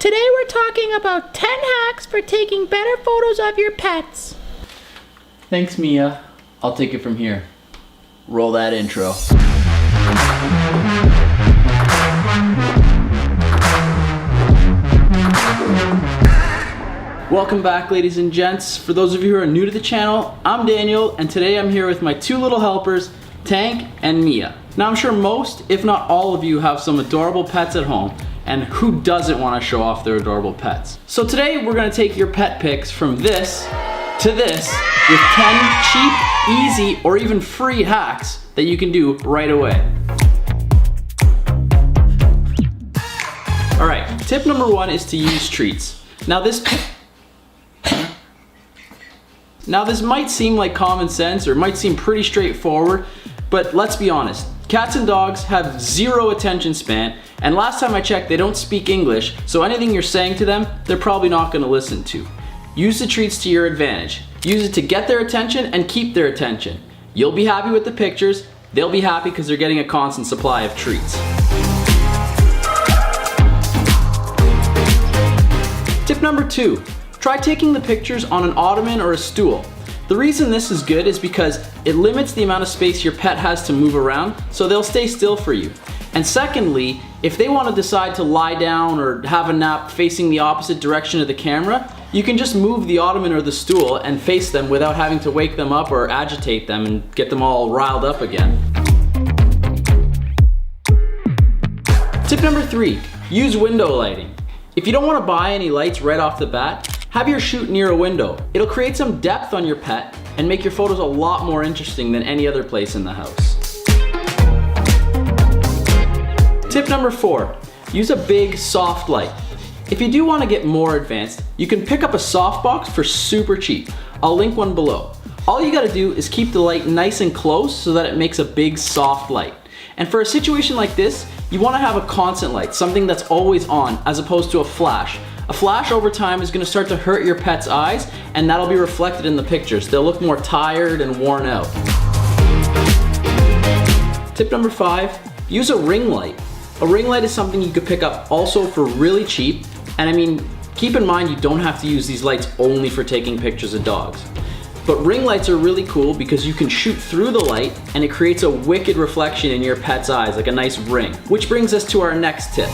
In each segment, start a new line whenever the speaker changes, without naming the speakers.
Today we're talking about 10 hacks for taking better photos of your pets.
Thanks, Mia. I'll take it from here. Roll that intro. Welcome back, ladies and gents. For those of you who are new to the channel, I'm Daniel, and today I'm here with my two little helpers, Tank and Mia. Now I'm sure most, if not all of you, have some adorable pets at home, and who doesn't want to show off their adorable pets? So today we're going to take your pet pics from this to this with 10 cheap, easy, or even free hacks that you can do right away. Alright, tip number one is to use treats. Now this might seem like common sense or might seem pretty straightforward, but let's be honest. Cats and dogs have zero attention span, and last time I checked, they don't speak English, so anything you're saying to them, they're probably not going to listen to. Use the treats to your advantage. Use it to get their attention and keep their attention. You'll be happy with the pictures, they'll be happy because they're getting a constant supply of treats. Tip number two, try taking the pictures on an ottoman or a stool. The reason this is good is because it limits the amount of space your pet has to move around, so they'll stay still for you. And secondly, if they want to decide to lie down or have a nap facing the opposite direction of the camera, you can just move the ottoman or the stool and face them without having to wake them up or agitate them and get them all riled up again. Tip number three, use window lighting. If you don't want to buy any lights right off the bat, have your shoot near a window. It'll create some depth on your pet and make your photos a lot more interesting than any other place in the house. Tip number four, use a big soft light. If you do want to get more advanced, you can pick up a softbox for super cheap. I'll link one below. All you gotta do is keep the light nice and close so that it makes a big soft light. And for a situation like this, you want to have a constant light, something that's always on, as opposed to a flash. A flash over time is going to start to hurt your pet's eyes, and that'll be reflected in the pictures. They'll look more tired and worn out. Tip number five, use a ring light. A ring light is something you could pick up also for really cheap, and I mean, keep in mind you don't have to use these lights only for taking pictures of dogs. But ring lights are really cool because you can shoot through the light and it creates a wicked reflection in your pet's eyes, like a nice ring. Which brings us to our next tip.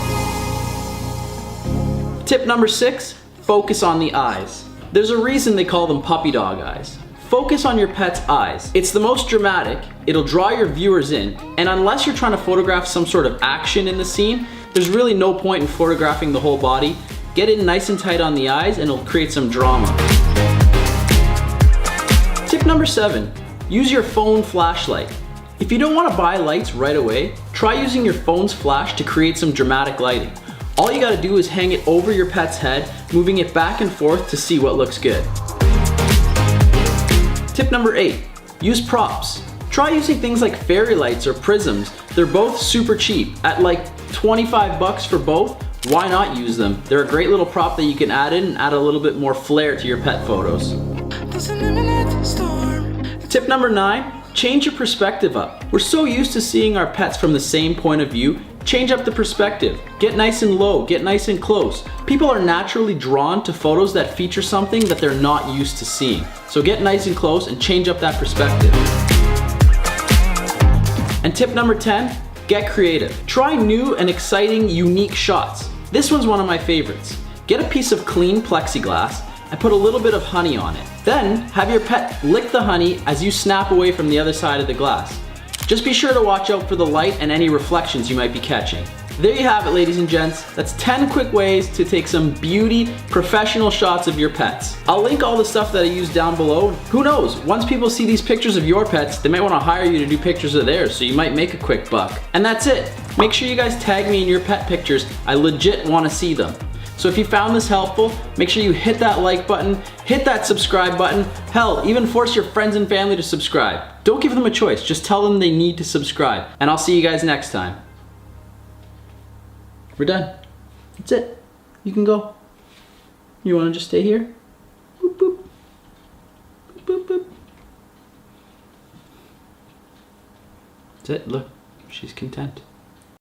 Tip number six, focus on the eyes. There's a reason they call them puppy dog eyes. Focus on your pet's eyes. It's the most dramatic, it'll draw your viewers in, and unless you're trying to photograph some sort of action in the scene, there's really no point in photographing the whole body. Get in nice and tight on the eyes and it'll create some drama. Tip number seven, use your phone flashlight. If you don't want to buy lights right away, try using your phone's flash to create some dramatic lighting. All you gotta do is hang it over your pet's head, moving it back and forth to see what looks good. Tip number eight, use props. Try using things like fairy lights or prisms. They're both super cheap. At like 25 bucks for both, why not use them? They're a great little prop that you can add in and add a little bit more flair to your pet photos. Tip number nine, change your perspective up. We're so used to seeing our pets from the same point of view. Change up the perspective. Get nice and low, get nice and close. People are naturally drawn to photos that feature something that they're not used to seeing. So get nice and close and change up that perspective. And tip number 10, get creative. Try new and exciting, unique shots. This one's one of my favorites. Get a piece of clean plexiglass and put a little bit of honey on it. Then have your pet lick the honey as you snap away from the other side of the glass. Just be sure to watch out for the light and any reflections you might be catching. There you have it, ladies and gents. That's 10 quick ways to take some beauty, professional shots of your pets. I'll link all the stuff that I use down below. Who knows, once people see these pictures of your pets, they might want to hire you to do pictures of theirs, so you might make a quick buck. And that's it. Make sure you guys tag me in your pet pictures. I legit want to see them. So if you found this helpful, make sure you hit that like button, hit that subscribe button, hell, even force your friends and family to subscribe. Don't give them a choice, just tell them they need to subscribe. And I'll see you guys next time. We're done. That's it. You can go. You want to just stay here? Boop, boop. Boop, boop, boop. That's it, look, she's content.